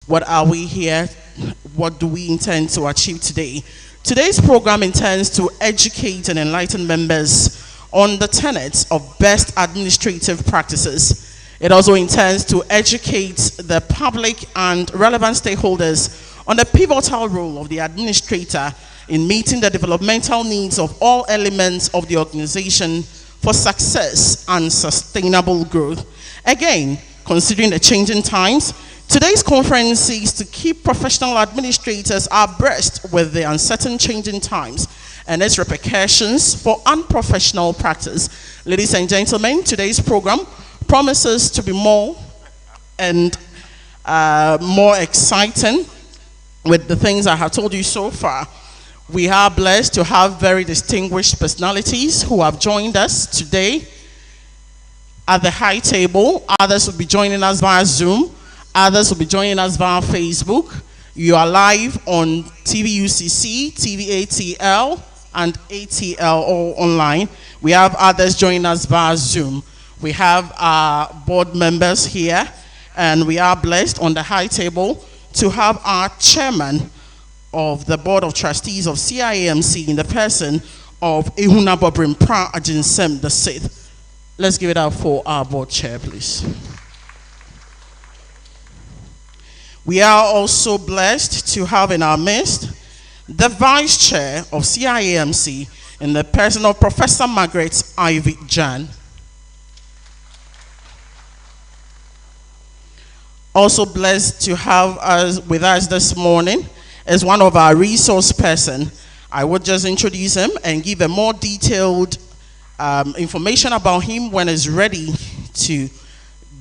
What are we here? What do we intend to achieve today? Today's program intends to educate and enlighten members on the tenets of best administrative practices. It also intends to educate the public and relevant stakeholders on the pivotal role of the administrator in meeting the developmental needs of all elements of the organization for success and sustainable growth. Again, considering the changing times, today's conference seeks to keep professional administrators abreast with the uncertain changing times and its repercussions for unprofessional practice. Ladies and gentlemen, today's program promises to be more and more exciting with the things I have told you so far. We are blessed to have very distinguished personalities who have joined us today at the high table. Others will be joining us via Zoom. Others will be joining us via Facebook. You are live on TVUCC, TVATL, and ATL all online. We have others joining us via Zoom. We have our board members here, and we are blessed on the high table to have our chairman of the Board of Trustees of CIAMC in the person of Ehuna Bobrim Pra Ajinsem the Sixth. Let's give it up for our board chair, please. We are also blessed to have in our midst the vice chair of CIAMC in the person of Professor Margaret Ivy Jan. Also blessed to have us with us this morning is one of our resource person. I would just introduce him and give a more detailed information about him when he's ready to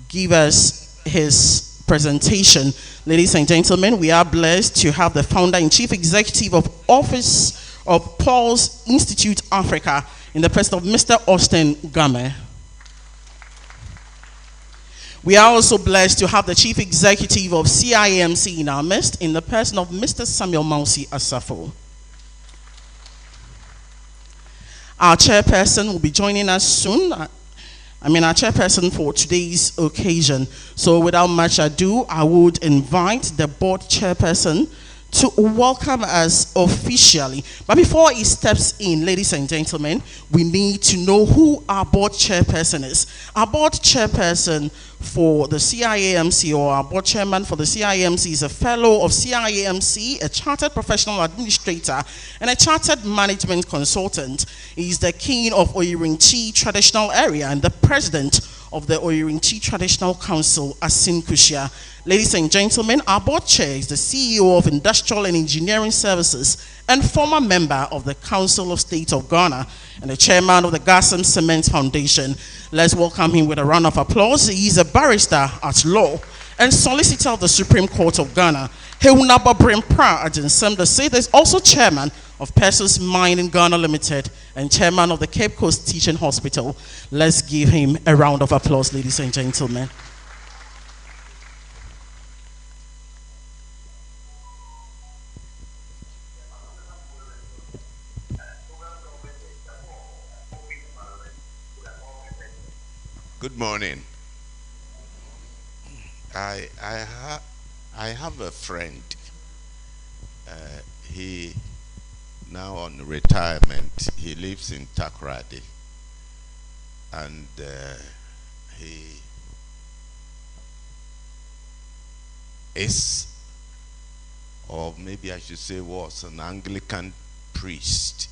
give us his presentation. Ladies and gentlemen, we are blessed to have the founder and chief executive of Office of Paul's Institute Africa in the person of Mr. Austin Game. We are also blessed to have the chief executive of CIAMC in our midst in the person of Mr. Samuel Mausi Asafo. Our chairperson will be joining us soon. Our chairperson for today's occasion. So without much ado, I would invite the board chairperson to welcome us officially. But before he steps in, ladies and gentlemen, we need to know who our board chairperson is. Our board chairperson for the CIAMC, or our board chairman for the CIAMC, is a fellow of CIAMC, a chartered professional administrator, and a chartered management consultant. He is the king of Oyirinchi traditional area and the president of the Oyirinchi Traditional Council, Asin Kushia. Ladies and gentlemen, our board chair is the CEO of Industrial and Engineering Services and former member of the Council of State of Ghana and the chairman of the Gassam Cement Foundation. Let's welcome him with a round of applause. He is a barrister at law and solicitor of the Supreme Court of Ghana. Ehuna Bobrim Pra Ajinsem the Sixth is also chairman of Persis Mining Ghana Limited and chairman of the Cape Coast Teaching Hospital. Let's give him a round of applause, ladies and gentlemen. Good morning. I have a friend. He now on retirement. He lives in Takoradi, and he is, or maybe I should say was, an Anglican priest,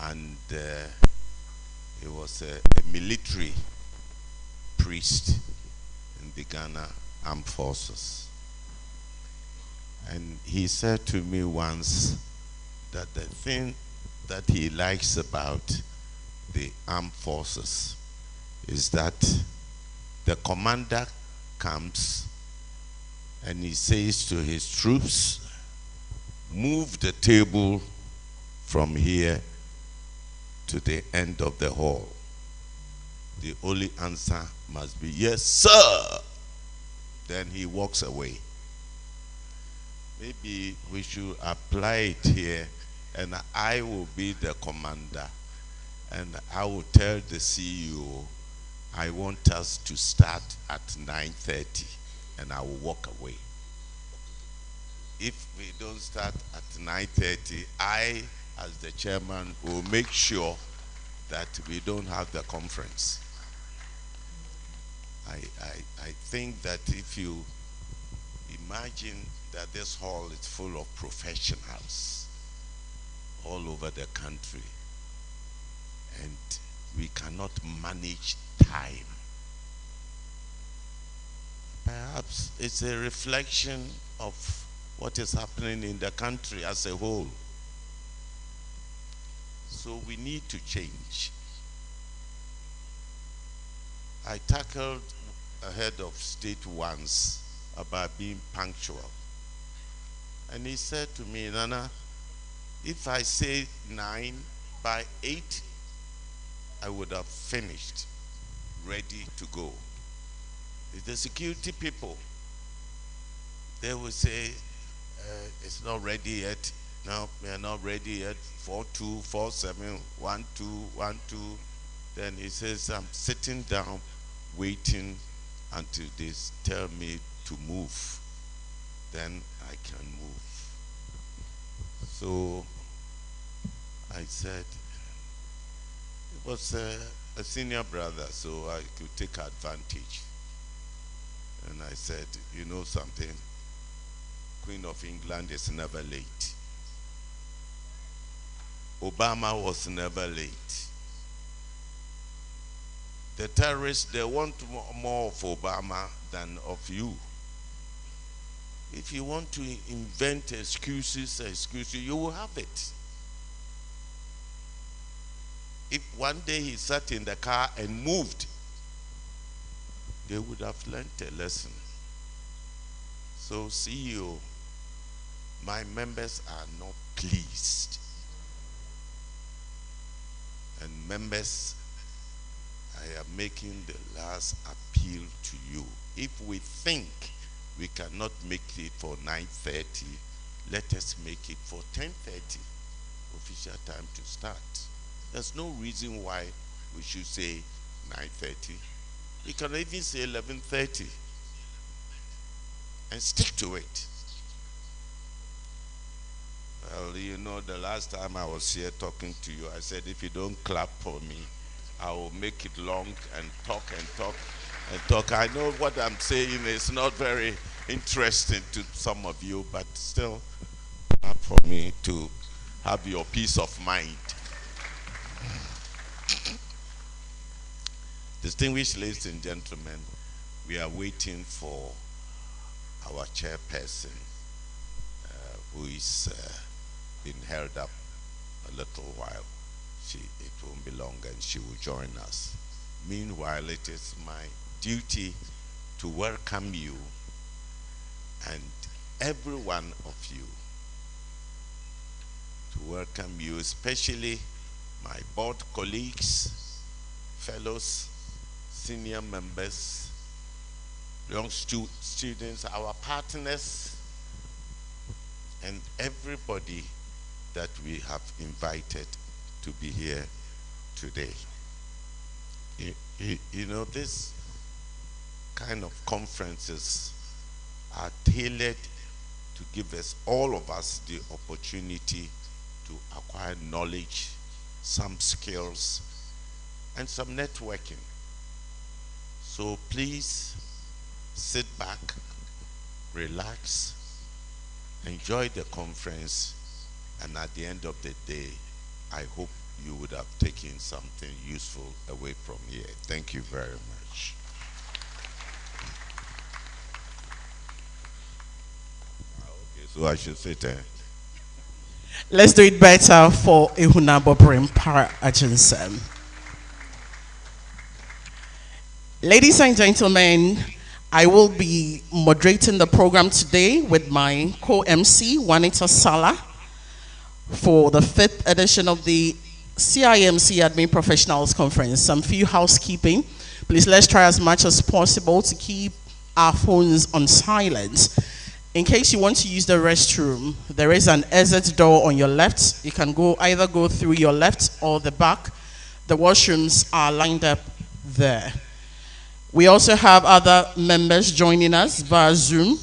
and he was a military priest in the Ghana Armed Forces. And he said to me once that the thing that he likes about the armed forces is that the commander comes and he says to his troops, move the table from here to the end of the hall. The only answer must be, yes, sir. Then he walks away. Maybe we should apply it here, and I will be the commander, and I will tell the CEO, I want us to start at 9:30, and I will walk away. if we don't start at 9:30, I, as the chairman, will make sure that we don't have the conference. I think that if you imagine that this hall is full of professionals all over the country, and we cannot manage time, perhaps it's a reflection of what is happening in the country as a whole. So we need to change. I tackled a head of state once about being punctual. And he said to me, Nana, if I say 9, by 8, I would have finished, ready to go. The security people, they will say, it's not ready yet. No, we are not ready yet. 42, 47, 12, 12. Then he says, I'm sitting down, waiting until they tell me to move. Then I can move. So I said, it was a senior brother, so I could take advantage. And I said, you know something? Queen of England is never late. Obama was never late. The terrorists, they want more of Obama than of you. If you want to invent excuses, you will have it. If one day he sat in the car and moved, they would have learned a lesson. So CEO, my members are not pleased. And members, I am making the last appeal to you. If we think we cannot make it for 9:30, let us make it for 10:30, official time to start. There's no reason why we should say 9:30. We can even say 11:30 and stick to it. Well, you know, the last time I was here talking to you, I said, if you don't clap for me, I will make it long and talk and talk and talk. I know what I'm saying is not very interesting to some of you, but still, clap for me to have your peace of mind. Distinguished ladies and gentlemen, we are waiting for our chairperson, who is been held up a little while. It won't be long and she will join us. Meanwhile, it is my duty to welcome you and every one of you, to welcome you, especially my board colleagues, fellows, senior members, young students, our partners, and everybody that we have invited to be here today. You know, this kind of conferences are tailored to give us, all of us, the opportunity to acquire knowledge, some skills, and some networking. So please sit back, relax, enjoy the conference, and at the end of the day, I hope you would have taken something useful away from here. Thank you very much. Okay, so I should sit there. Let's do it better for Ehuna Bobrim Para Ajinsem. Ladies and gentlemen, I will be moderating the program today with my co-MC, Juanita Sala, for the 5th edition of the CIMC Admin Professionals Conference. Some few housekeeping. Please, let's try as much as possible to keep our phones on silent. In case you want to use the restroom, there is an exit door on your left. You can either go through your left or the back. The washrooms are lined up there. We also have other members joining us via Zoom.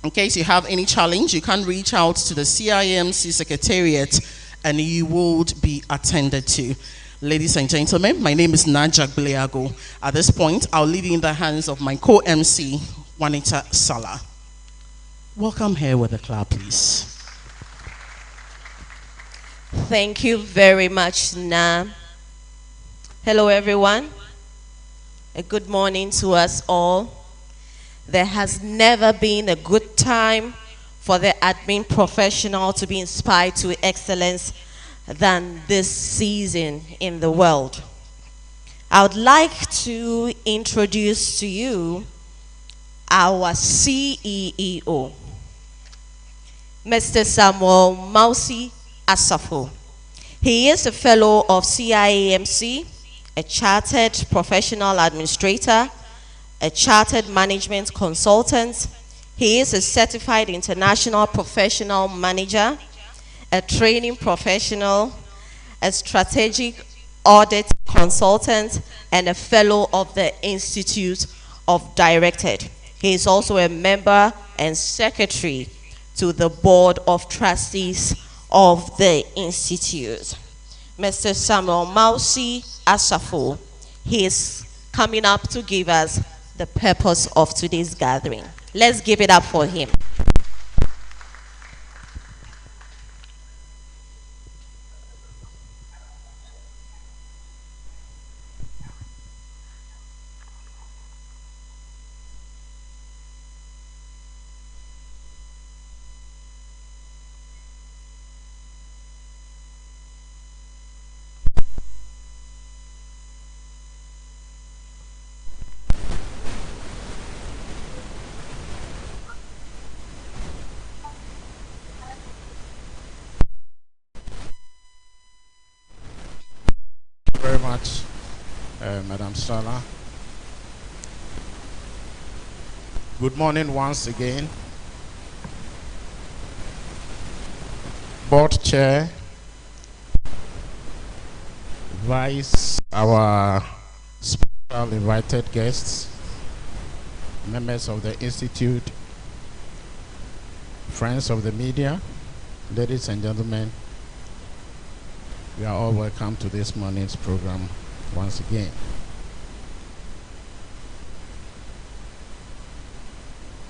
In case you have any challenge, you can reach out to the CIMC Secretariat and you would be attended to. Ladies and gentlemen, my name is Najak Biliago. At this point, I'll leave you in the hands of my co-MC, Juanita Sala. Welcome here with a clap, please. Thank you very much, Na. Hello, everyone. A good morning to us all. There has never been a good time for the admin professional to be inspired to excellence than this season in the world. I would like to introduce to you our CEO, Mr. Samuel Mausi Asafo. He is a fellow of CIAMC, a chartered professional administrator, a chartered management consultant. He is a certified international professional manager, a training professional, a strategic audit consultant, and a fellow of the Institute of Directors. He is also a member and secretary to the Board of Trustees of the Institute. Mr. Samuel Mausi Asafo, he is coming up to give us the purpose of today's gathering. Let's give it up for him. Very much, Madam Sala. Good morning once again. Board Chair, Vice, our special invited guests, members of the Institute, friends of the media, ladies and gentlemen, we are all welcome to this morning's program once again.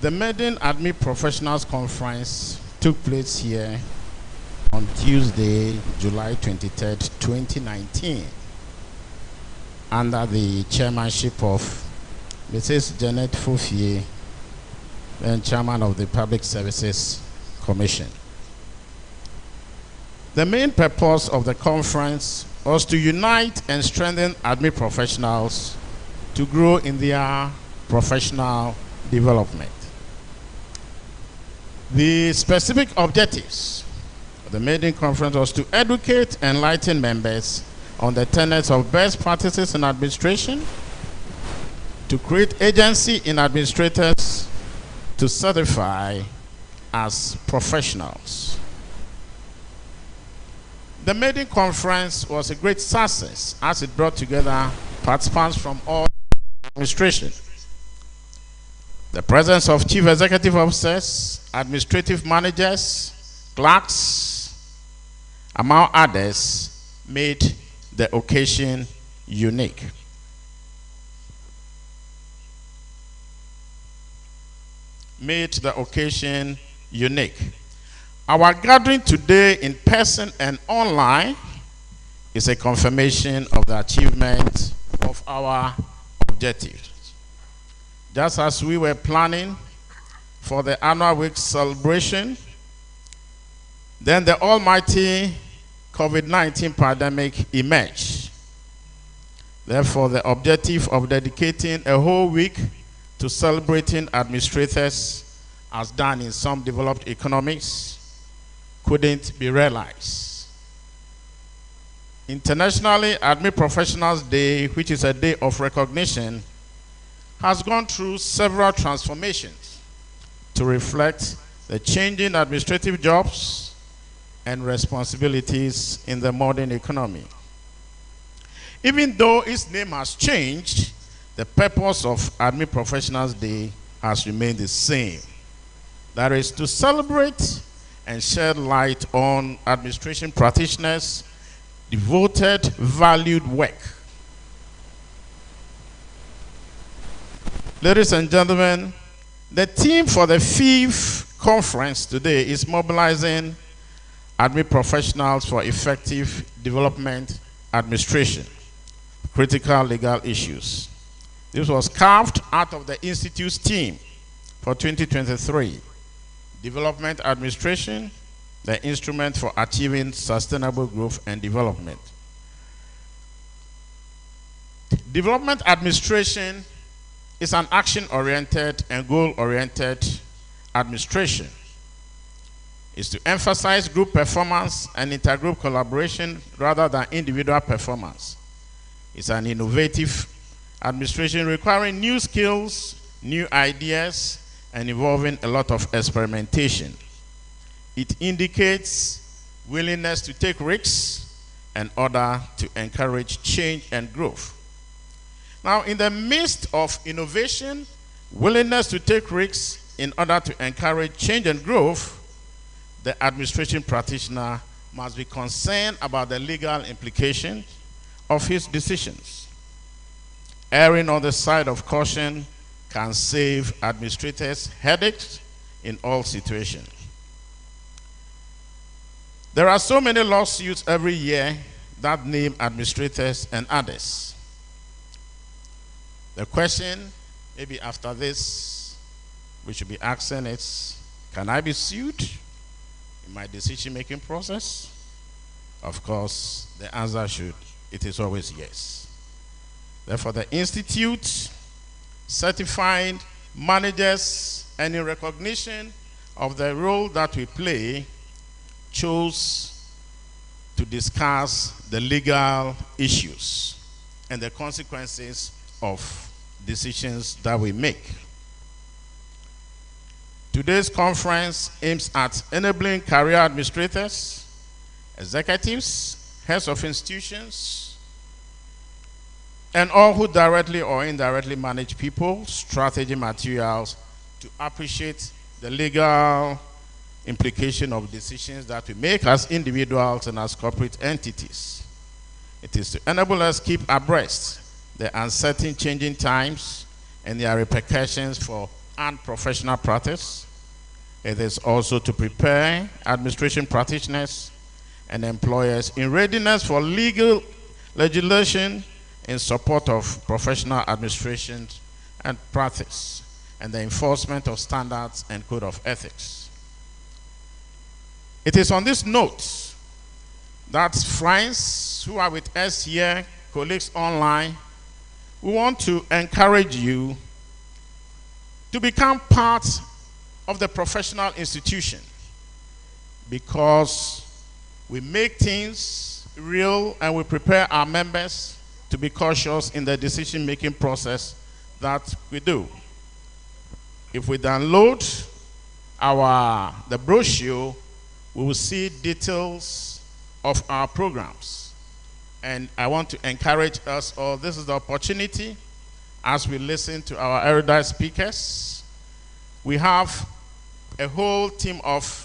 The Maiden Admin Professionals Conference took place here on Tuesday, July 23rd, 2019, under the chairmanship of Mrs. Janet Fufie, then chairman of the Public Services Commission. The main purpose of the conference was to unite and strengthen admin professionals to grow in their professional development. The specific objectives of the maiden conference was to educate and enlighten members on the tenets of best practices in administration, to create agency in administrators to certify as professionals. The maiden conference was a great success as it brought together participants from all administration. The presence of chief executive officers, administrative managers, clerks, among others, made the occasion unique. Our gathering today in person and online is a confirmation of the achievement of our objectives. Just as we were planning for the annual week celebration, then the almighty COVID-19 pandemic emerged. Therefore, the objective of dedicating a whole week to celebrating administrators, as done in some developed economies, couldn't be realized. Internationally, Admin Professionals Day, which is a day of recognition, has gone through several transformations to reflect the changing administrative jobs and responsibilities in the modern economy. Even though its name has changed, the purpose of Admin Professionals Day has remained the same. That is to celebrate and shed light on administration practitioners' devoted, valued work. Ladies and gentlemen, the theme for the 5th conference today is mobilizing admin professionals for effective development administration, critical legal issues. This was carved out of the Institute's theme for 2023, Development Administration, the instrument for achieving sustainable growth and development. Development administration is an action-oriented and goal-oriented administration. It's to emphasize group performance and intergroup collaboration rather than individual performance. It's an innovative administration requiring new skills, new ideas, and involving a lot of experimentation. It indicates willingness to take risks in order to encourage change and growth. Now, in the midst of innovation, willingness to take risks in order to encourage change and growth, the administration practitioner must be concerned about the legal implications of his decisions. Erring on the side of caution can save administrators headaches in all situations. There are so many lawsuits every year that name administrators and others. The question, maybe after this, we should be asking is, can I be sued in my decision-making process? Of course, the answer it is always yes. Therefore, the Institute certified managers, and in recognition of the role that we play, chose to discuss the legal issues and the consequences of decisions that we make. Today's conference aims at enabling career administrators, executives, heads of institutions, and all who directly or indirectly manage people, strategy materials, to appreciate the legal implication of decisions that we make as individuals and as corporate entities. It is to enable us keep abreast the uncertain changing times and their repercussions for unprofessional practice. It is also to prepare administration practitioners and employers in readiness for legal legislation in support of professional administration and practice and the enforcement of standards and code of ethics. It is on this note that friends who are with us here, colleagues online, we want to encourage you to become part of the professional institution, because we make things real and we prepare our members to be cautious in the decision-making process that we do. If we download the brochure, we will see details of our programs. And I want to encourage us all, this is the opportunity as we listen to our erudite speakers. We have a whole team of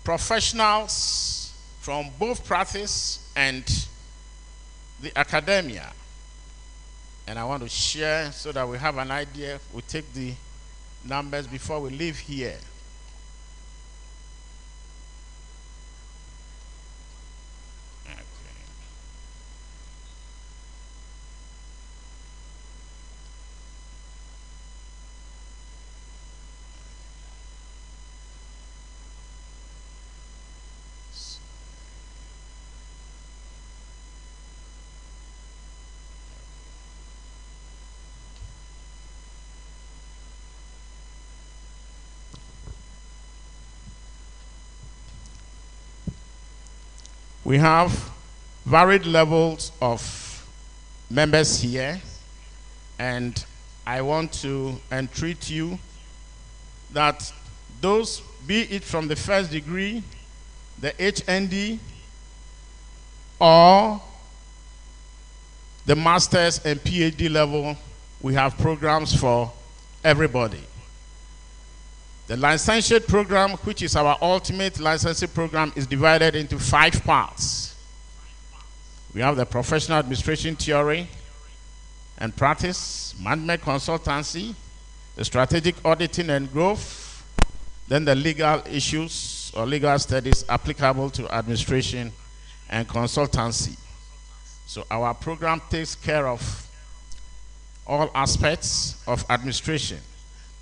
professionals from both practice and the academia. And I want to share so that we have an idea. We'll take the numbers before we leave here. We have varied levels of members here, and I want to entreat you that those, be it from the first degree, the HND, or the master's and PhD level, we have programs for everybody. The licentiate program, which is our ultimate licensing program, is divided into 5 parts. We have the professional administration theory and practice, management consultancy, the strategic auditing and growth, then the legal issues or legal studies applicable to administration and consultancy. So our program takes care of all aspects of administration.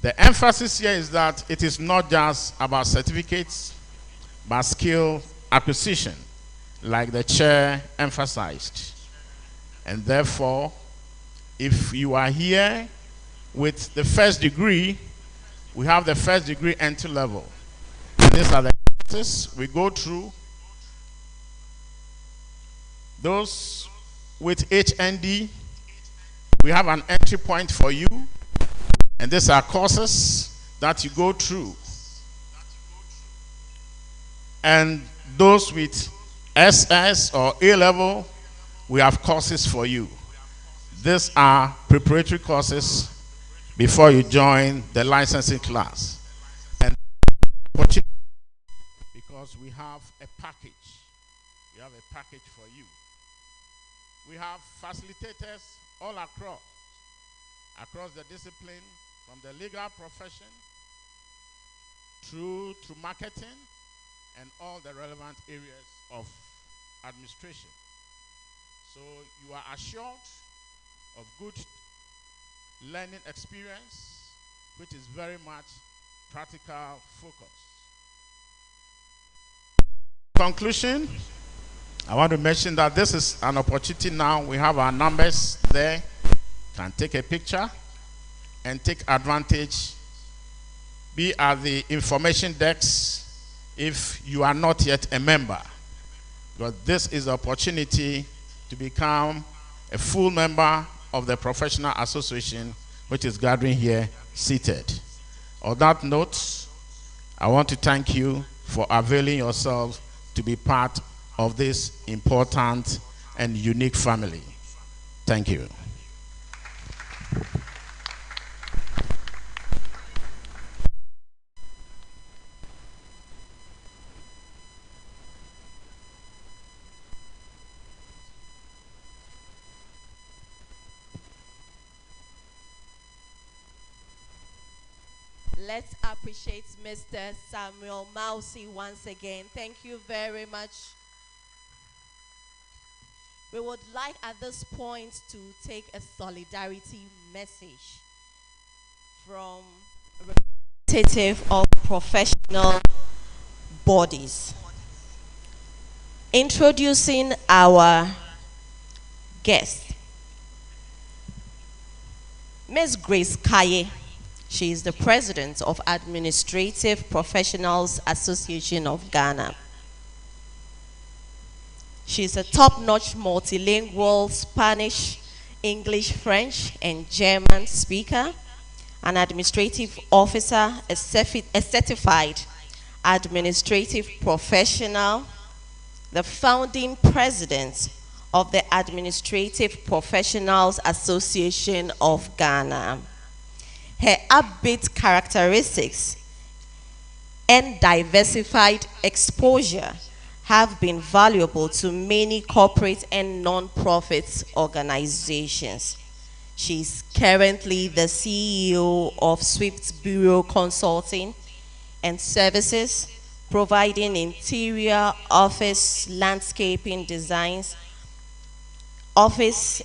The emphasis here is that it is not just about certificates, but skill acquisition, like the chair emphasized. And therefore, if you are here with the first degree, we have the first degree entry level. And these are the classes we go through. Those with HND, we have an entry point for you. And these are courses that you go through. And those with SS or A level, we have courses for you. These are preparatory courses before you join the licensing class. And because we have a package. We have a package for you. We have facilitators all across the discipline, from the legal profession through to marketing and all the relevant areas of administration. So you are assured of good learning experience, which is very much practical focused. Conclusion, I want to mention that this is an opportunity now. We have our numbers there. Can take a picture and take advantage. Be at the information desks if you are not yet a member. Because this is the opportunity to become a full member of the professional association, which is gathering here seated. On that note, I want to thank you for availing yourself to be part of this important and unique family. Thank you. Let's appreciate Mr. Samuel Mousy once again. Thank you very much. We would like at this point to take a solidarity message from a representative of professional bodies. Introducing our guest, Ms. Grace Kaye. She is the president of Administrative Professionals Association of Ghana. She is a top-notch multilingual Spanish, English, French, and German speaker, an administrative officer, a certified administrative professional, the founding president of the Administrative Professionals Association of Ghana. Her upbeat characteristics and diversified exposure have been valuable to many corporate and non-profit organizations. She is currently the CEO of Tvucc Bureau Consulting and Services, providing interior office landscaping designs, office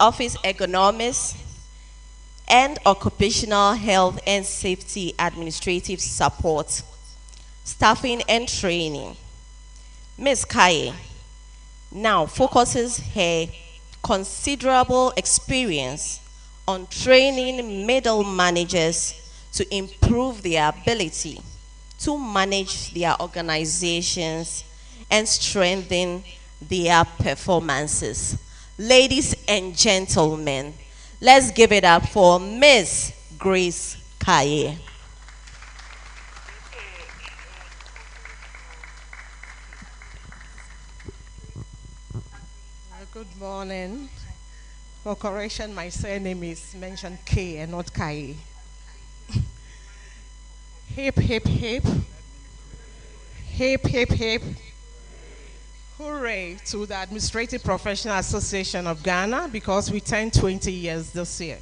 ergonomics, and occupational health and safety administrative support, staffing and training. Ms. Kaye now focuses her considerable experience on training middle managers to improve their ability to manage their organizations and strengthen their performances. Ladies and gentlemen, let's give it up for Ms. Grace Kaye. Good Morning. For correction, my surname is mentioned K and not Kai. Hip, hip, hip. Hip, hip, hip. Hooray to the Administrative Professional Association of Ghana because we turned 20 years this year.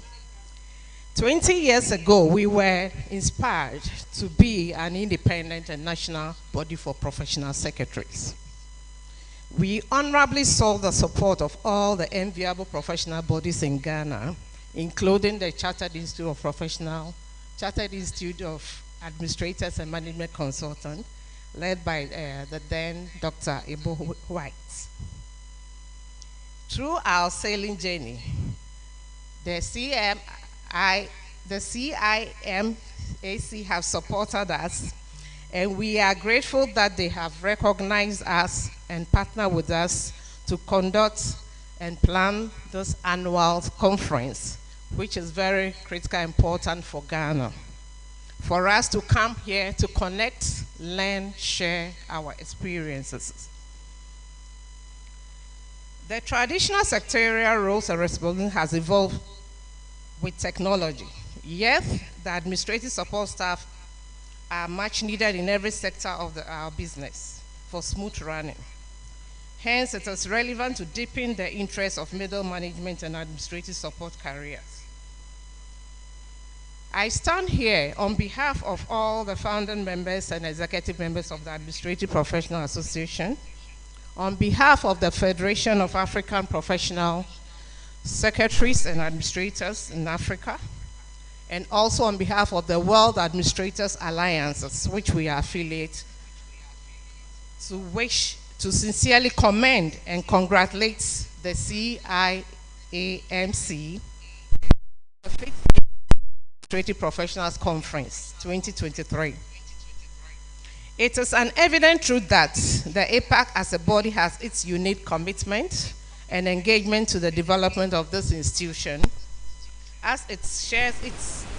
20 years ago, we were inspired to be an independent and national body for professional secretaries. We honorably sought the support of all the enviable professional bodies in Ghana, including the Chartered Institute of Administrators and Management Consultants, led by the then Dr. Ibo White. Through our sailing journey, the CIMAC have supported us, and we are grateful that they have recognized us and partnered with us to conduct and plan this annual conference, which is very critical and important for Ghana. For us to come here to connect, learn, share our experiences. The traditional secretarial roles and responsibilities has evolved with technology. Yet, the administrative support staff are much needed in every sector of our business for smooth running. Hence, it is relevant to deepen the interest of middle management and administrative support careers. I stand here on behalf of all the founding members and executive members of the Administrative Professional Association, on behalf of the Federation of African Professional Secretaries and Administrators in Africa, and also on behalf of the World Administrators Alliances, which we are affiliated, to wish to sincerely commend and congratulate the CIAMC Administrative Professionals Conference 2023. It is an evident truth that the APAC as a body has its unique commitment and engagement to the development of this institution, as it shares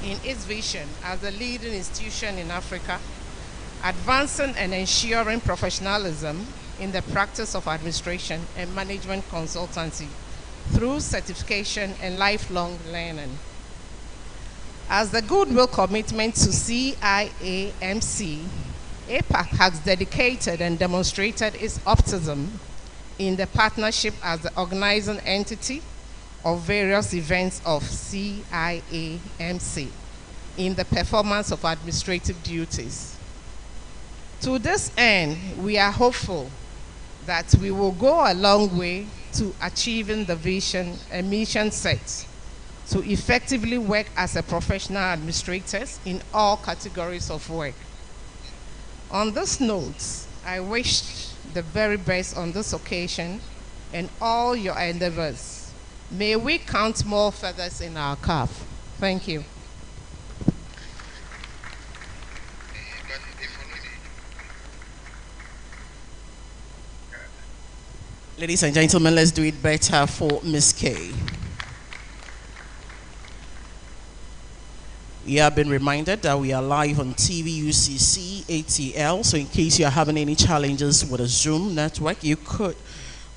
in its vision as a leading institution in Africa, advancing and ensuring professionalism in the practice of administration and management consultancy through certification and lifelong learning. As the goodwill commitment to CIAMC, APAC has dedicated and demonstrated its optimism in the partnership as the organizing entity of various events of CIAMC in the performance of administrative duties. To this end, we are hopeful that we will go a long way to achieving the vision and mission set to effectively work as a professional administrators in all categories of work. On this note, I wish the very best on this occasion and all your endeavors. May we count more feathers in our cap. Thank you. Ladies and gentlemen, let's do it better for Miss K. You have been reminded that we are live on TVUCC ATL, so in case you are having any challenges with a Zoom network, you could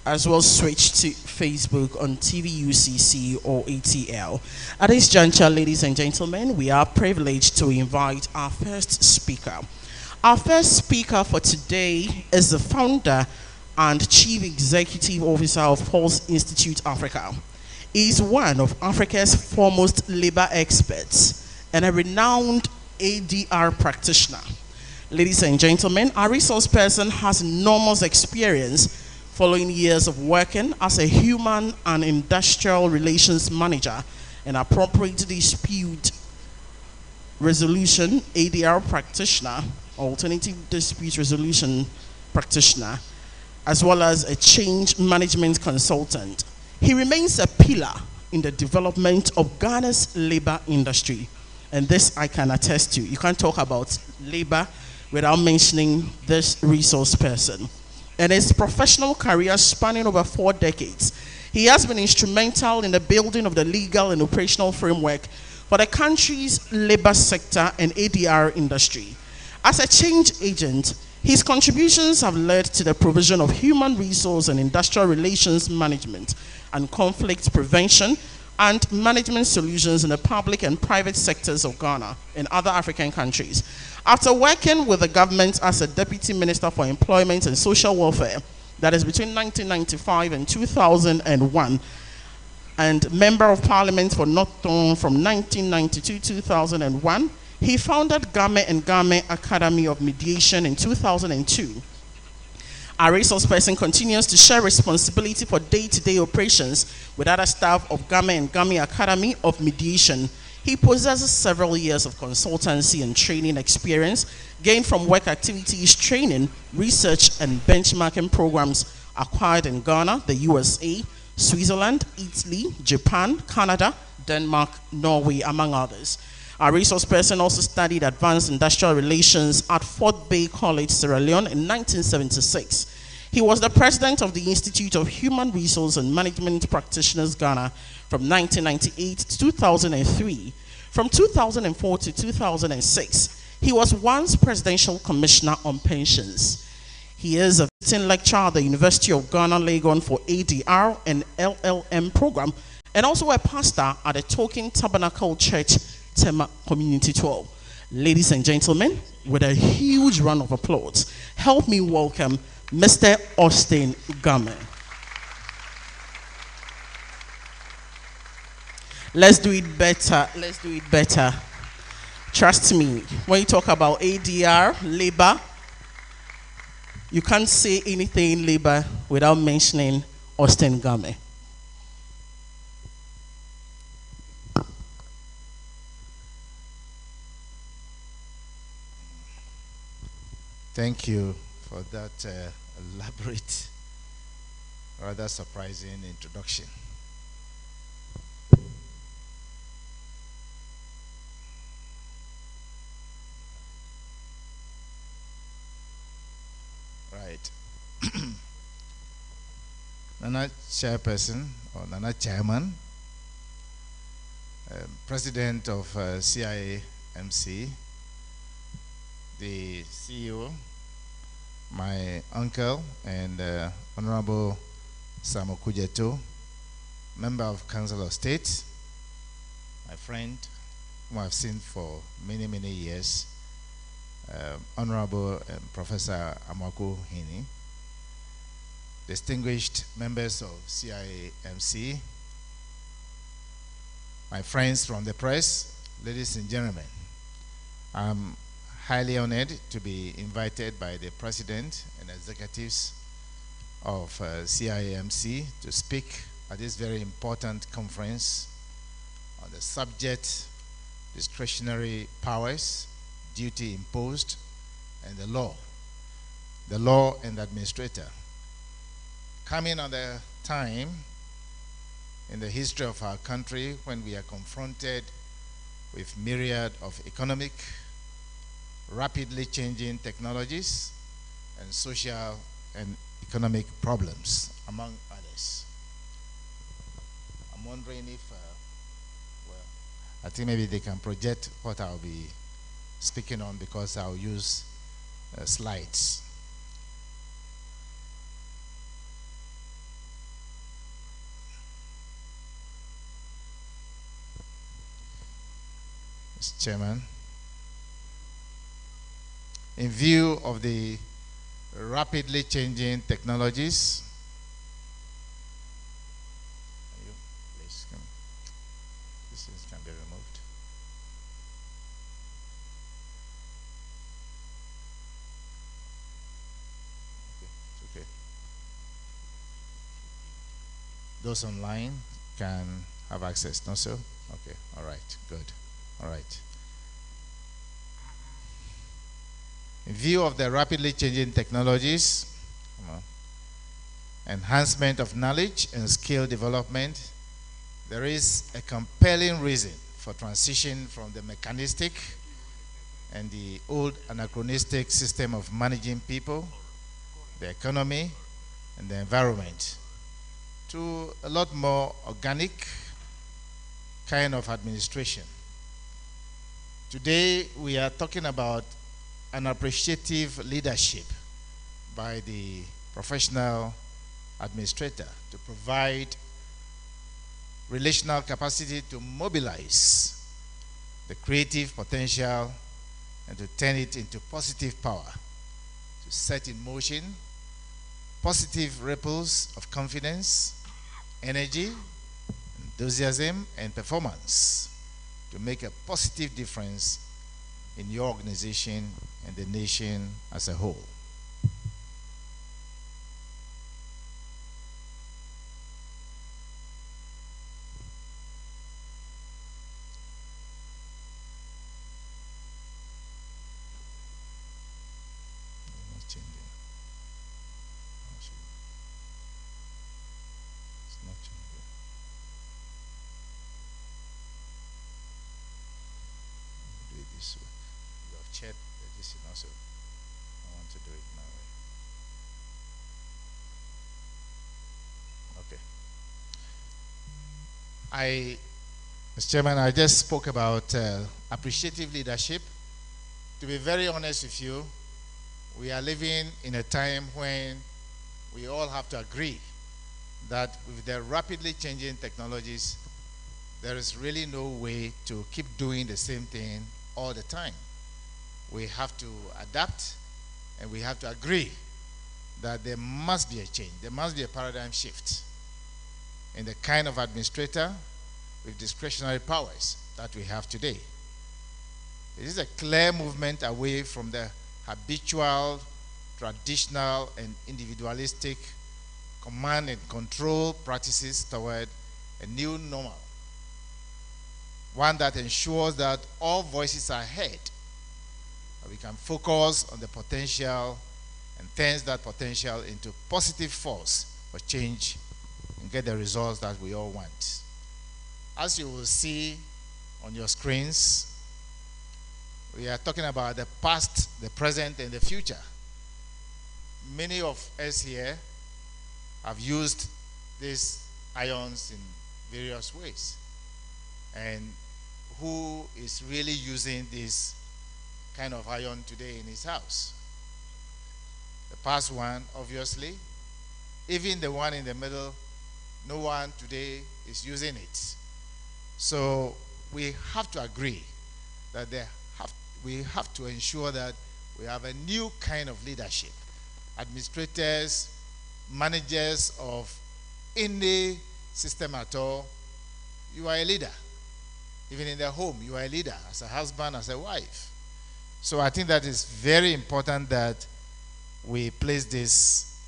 as well switch to Facebook on TVUCC or ATL. At this juncture, ladies and gentlemen, we are privileged to invite our first speaker. Our first speaker for today is the founder and Chief Executive Officer of Pulse Institute Africa. He is one of Africa's foremost labor experts and a renowned ADR practitioner. Ladies and gentlemen, our resource person has enormous experience following years of working as a human and industrial relations manager and appropriate dispute resolution ADR practitioner, alternative dispute resolution practitioner, as well as a change management consultant. He remains a pillar in the development of Ghana's labor industry. And this I can attest to. You can't talk about labor without mentioning this resource person. And his professional career spanning over 4 decades, he has been instrumental in the building of the legal and operational framework for the country's labor sector and ADR industry. As a change agent, his contributions have led to the provision of human resource and industrial relations management and conflict prevention and management solutions in the public and private sectors of Ghana and other African countries. After working with the government as a Deputy Minister for Employment and Social Welfare, that is between 1995 and 2001, and Member of Parliament for North Thorn from 1992-2001, he founded Game and Game Academy of Mediation in 2002. Our resource person continues to share responsibility for day-to-day operations with other staff of Game and Game Academy of Mediation. He possesses several years of consultancy and training experience gained from work activities, training, research, and benchmarking programs acquired in Ghana, the USA, Switzerland, Italy, Japan, Canada, Denmark, Norway, among others. Our resource person also studied advanced industrial relations at Fort Bay College, Sierra Leone in 1976. He was the president of the Institute of Human Resource and Management Practitioners, Ghana, from 1998 to 2003. From 2004 to 2006, he was once Presidential Commissioner on Pensions. He is a visiting lecturer at the University of Ghana, Legon for ADR and LLM program, and also a pastor at the Token Tabernacle Church, Tema Community 12. Ladies and gentlemen, with a huge round of applause, help me welcome Mr. Austin Game. Let's do it better. Let's do it better. Trust me, when you talk about ADR, labor, you can't say anything labor without mentioning Austin Game. Thank you for that elaborate, rather surprising introduction. Right. Nana Chairperson, or Nana Chairman, President of CIMC, the CEO, my uncle and Honorable Samo Kujeto, Member of Council of State, my friend whom I've seen for many, many years, Honorable Professor Amaku Hini, distinguished members of CIMC, my friends from the press, ladies and gentlemen, I'm highly honored to be invited by the President and executives of CIMC to speak at this very important conference on the subject discretionary powers, duty imposed, and the law and the administrator. Coming on the time in the history of our country when we are confronted with myriad of economic, rapidly changing technologies, and social and economic problems, among others. I'm wondering if, I think maybe they can project what I'll be speaking on because I'll use slides. Mr. Chairman, in view of the rapidly changing technologies, this can be removed. Okay, it's okay. Those online can have access, no sir? Okay, all right, good, all right. In view of the rapidly changing technologies, enhancement of knowledge and skill development, there is a compelling reason for transition from the mechanistic and the old anachronistic system of managing people, the economy, and the environment to a lot more organic kind of administration. Today, we are talking about an appreciative leadership by the professional administrator to provide relational capacity to mobilize the creative potential and to turn it into positive power, to set in motion positive ripples of confidence, energy, enthusiasm, and performance to make a positive difference in your organization and the nation as a whole. Mr. Chairman, I just spoke about appreciative leadership. To be very honest with you, we are living in a time when we all have to agree that with the rapidly changing technologies, there is really no way to keep doing the same thing all the time. We have to adapt, and we have to agree that there must be a change. There must be a paradigm shift in the kind of administrator with discretionary powers that we have today. It is a clear movement away from the habitual, traditional, and individualistic command and control practices toward a new normal, one that ensures that all voices are heard, that we can focus on the potential and turns that potential into positive force for change and get the results that we all want. As you will see on your screens, we are talking about the past, the present, and the future. Many of us here have used these ions in various ways. And who is really using this kind of ion today in his house? The past one, obviously. Even the one in the middle, no one today is using it. So we have to agree that we have to ensure that we have a new kind of leadership. Administrators, managers of any system at all, you are a leader. Even in the home, you are a leader, as a husband, as a wife. So I think that is very important that we place this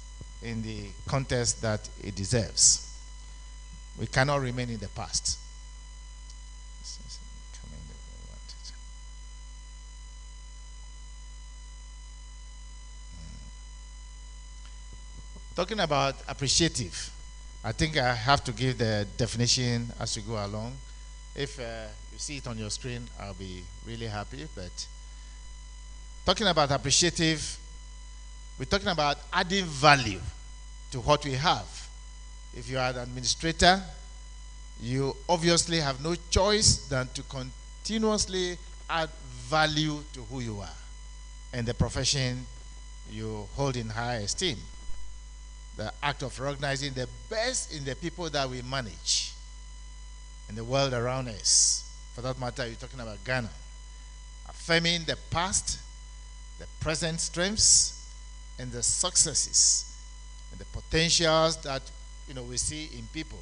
in the context that it deserves. We cannot remain in the past. Talking about appreciative, I think I have to give the definition as we go along. If you see it on your screen, I'll be really happy. But talking about appreciative, we're talking about adding value to what we have. If you are an administrator, you obviously have no choice than to continuously add value to who you are and the profession you hold in high esteem. The act of recognizing the best in the people that we manage in the world around us. For that matter, you're talking about Ghana. Affirming the past, the present strengths, and the successes, and the potentials that we see in people.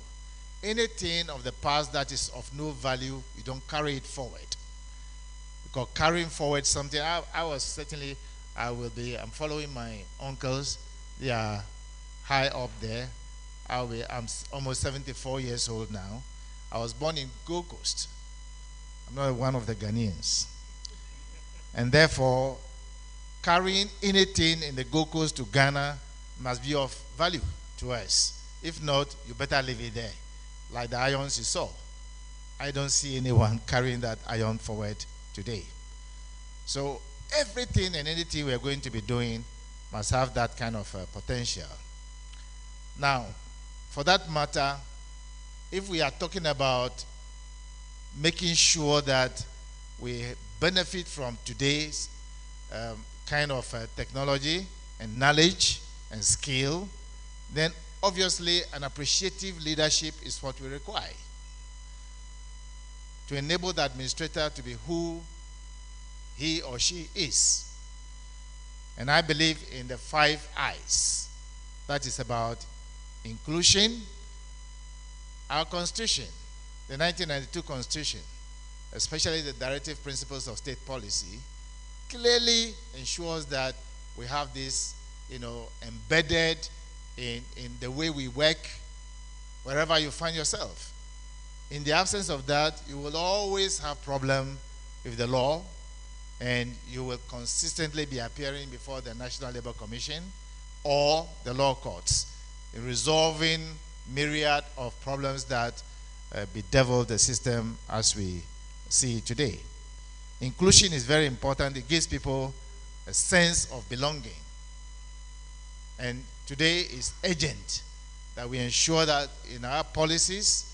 Anything of the past that is of no value, you don't carry it forward. Because carrying forward something, I'm following my uncles. They are high up there. I'm almost 74 years old now. I was born in Gold Coast. I'm not one of the Ghanaians. And therefore, carrying anything in the Gold Coast to Ghana must be of value to us. If not, you better leave it there. Like the ions you saw. I don't see anyone carrying that ion forward today. So everything and anything we're going to be doing must have that kind of potential. Now, for that matter, if we are talking about making sure that we benefit from today's kind of technology and knowledge and skill, then obviously an appreciative leadership is what we require. to enable the administrator to be who he or she is. And I believe in the 5 I's. That is about inclusion. Our Constitution, the 1992 Constitution, especially the Directive Principles of State Policy, clearly ensures that we have this, embedded in the way we work wherever you find yourself. In the absence of that, you will always have problem with the law, and you will consistently be appearing before the National Labor Commission or the law courts in resolving myriad of problems that bedevil the system as we see it today. Inclusion is very important. It gives people a sense of belonging. And today is urgent that we ensure that in our policies,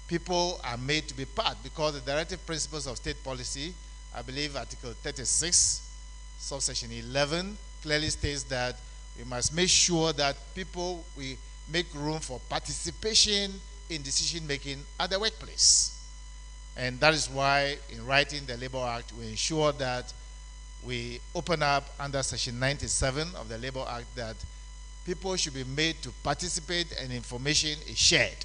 people are made to be part, because the Directive Principles of State Policy, I believe Article 36, subsection 11, clearly states that we must make sure that we make room for participation in decision-making at the workplace. And that is why, in writing the Labor Act, we ensure that we open up under Section 97 of the Labor Act that people should be made to participate and information is shared.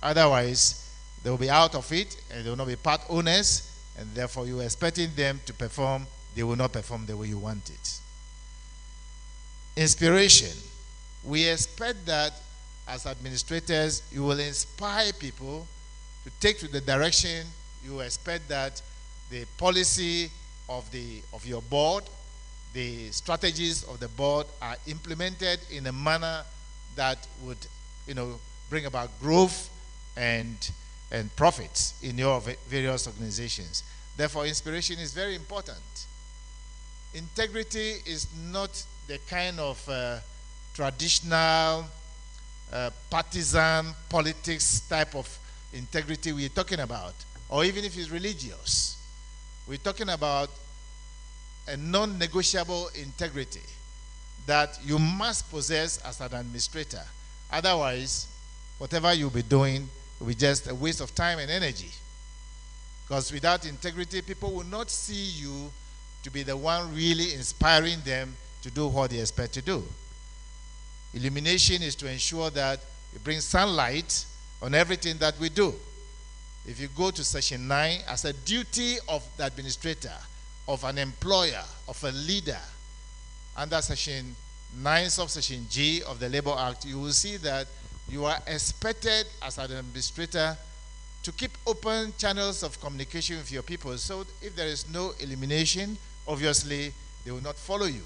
Otherwise, they will be out of it and they will not be part owners, and therefore you are expecting them to perform, they will not perform the way you want it. Inspiration. We expect that as administrators, you will inspire people to take to the direction. You expect that the policy of your board, the strategies of the board are implemented in a manner that would, bring about growth and profits in your various organizations. Therefore, inspiration is very important. Integrity is not the kind of traditional partisan politics type of integrity we're talking about, or even if it's religious. We're talking about a non-negotiable integrity that you must possess as an administrator. Otherwise, whatever you'll be doing will be just a waste of time and energy. Because without integrity, people will not see you to be the one really inspiring them to do what they expect to do. Illumination is to ensure that we bring sunlight on everything that we do. If you go to Section 9, as a duty of the administrator, of an employer, of a leader, under Section 9, subsection G of the Labor Act, you will see that you are expected as an administrator to keep open channels of communication with your people. So if there is no illumination, obviously they will not follow you.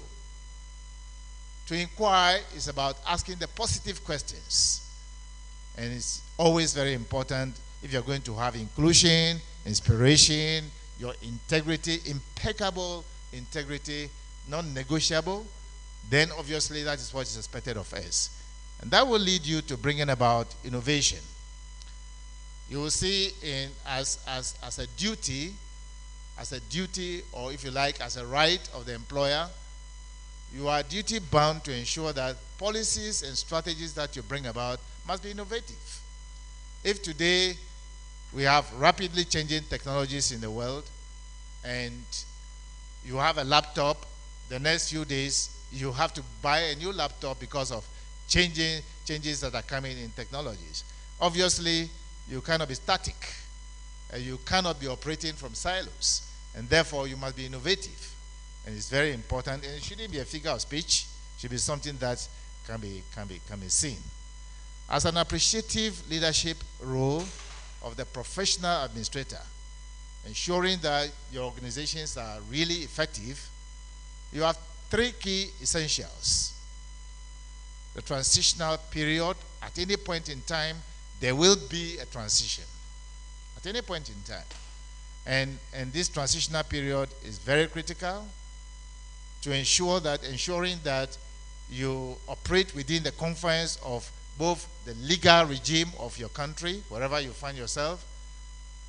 To inquire is about asking the positive questions. And it's always very important if you're going to have inclusion, inspiration, your integrity, impeccable integrity, non-negotiable, then obviously that is what is expected of us. And that will lead you to bringing about innovation. You will see as a duty, or if you like, as a right of the employer, you are duty bound to ensure that policies and strategies that you bring about must be innovative. If today we have rapidly changing technologies in the world, and you have a laptop, the next few days you have to buy a new laptop because of changes that are coming in technologies. Obviously, you cannot be static. You cannot be operating from silos, and therefore you must be innovative. And it's very important, and it shouldn't be a figure of speech. It should be something that can be seen. As an appreciative leadership role of the professional administrator, ensuring that your organizations are really effective, you have 3 key essentials. The transitional period. At any point in time, there will be a transition. At any point in time. And this transitional period is very critical to ensuring that you operate within the confines of both the legal regime of your country, wherever you find yourself,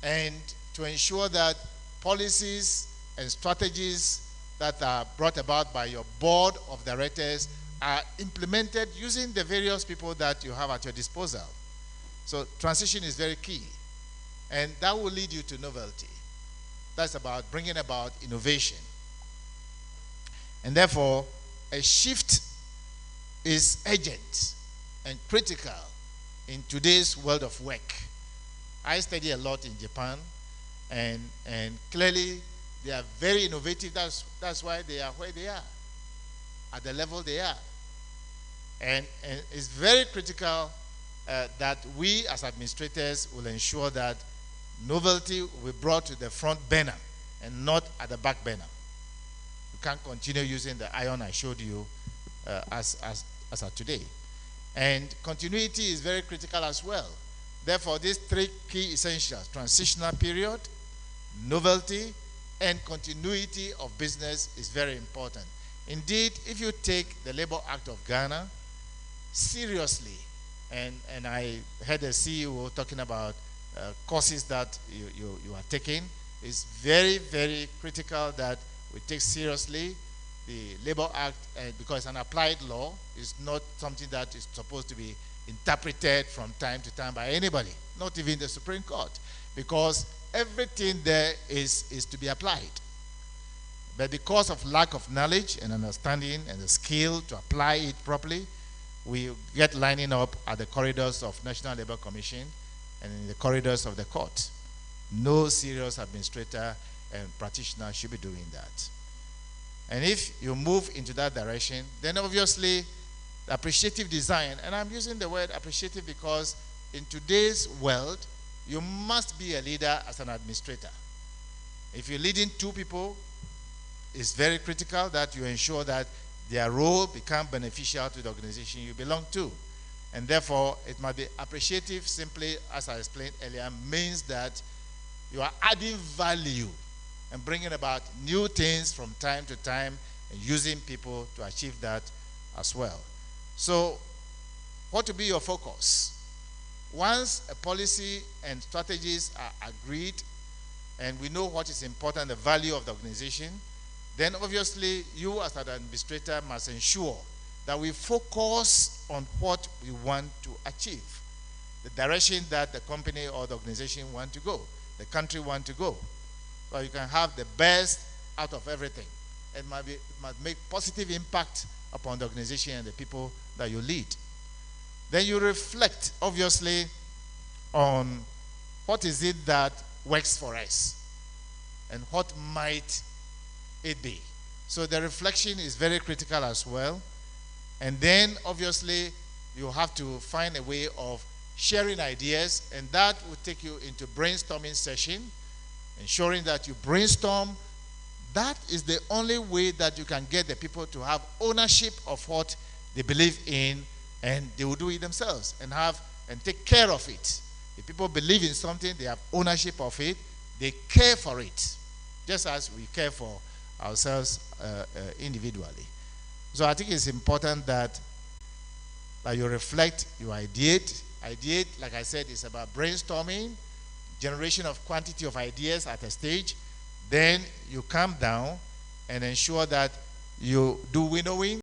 and to ensure that policies and strategies that are brought about by your board of directors are implemented using the various people that you have at your disposal. So transition is very key. And that will lead you to novelty. That's about bringing about innovation. And therefore, a shift is urgent and critical in today's world of work. I study a lot in Japan, and clearly they are very innovative. That's why they are where they are, at the level they are. And it's very critical that we as administrators will ensure that novelty will be brought to the front burner and not at the back burner. You can't continue using the iron I showed you as of today. And continuity is very critical as well. Therefore, these three key essentials: transitional period, novelty, and continuity of business is very important. Indeed, if you take the Labor Act of Ghana seriously, and I heard a CEO talking about courses that you are taking, it's very, very critical that we take seriously the Labor Act, because it's an applied law. It's not something that is supposed to be interpreted from time to time by anybody, not even the Supreme Court, because everything there is to be applied. But because of lack of knowledge and understanding and the skill to apply it properly, we get lining up at the corridors of National Labor Commission and in the corridors of the court. No serious administrator and practitioner should be doing that. And if you move into that direction, then obviously appreciative design, and I'm using the word appreciative because in today's world, you must be a leader as an administrator. If you're leading two people, it's very critical that you ensure that their role become beneficial to the organization you belong to. And therefore, it must be appreciative. Simply, as I explained earlier, means that you are adding value and bringing about new things from time to time and using people to achieve that as well. So, what will be your focus? Once a policy and strategies are agreed and we know what is important, the value of the organization, then obviously you as an administrator must ensure that we focus on what we want to achieve, the direction that the company or the organization want to go, the country want to go. So you can have the best out of everything. It must make positive impact upon the organization and the people that you lead. Then you reflect, obviously, on what is it that works for us and what might it be. So the reflection is very critical as well. And then, obviously, you have to find a way of sharing ideas, and that will take you into brainstorming session, ensuring that you brainstorm. That is the only way that you can get the people to have ownership of what they believe in, and they will do it themselves and take care of it. If people believe in something, they have ownership of it, they care for it, just as we care for ourselves individually. So I think it's important that you reflect, you ideate. Ideate, like I said, is about brainstorming, generation of quantity of ideas at a stage. Then you calm down and ensure that you do winnowing.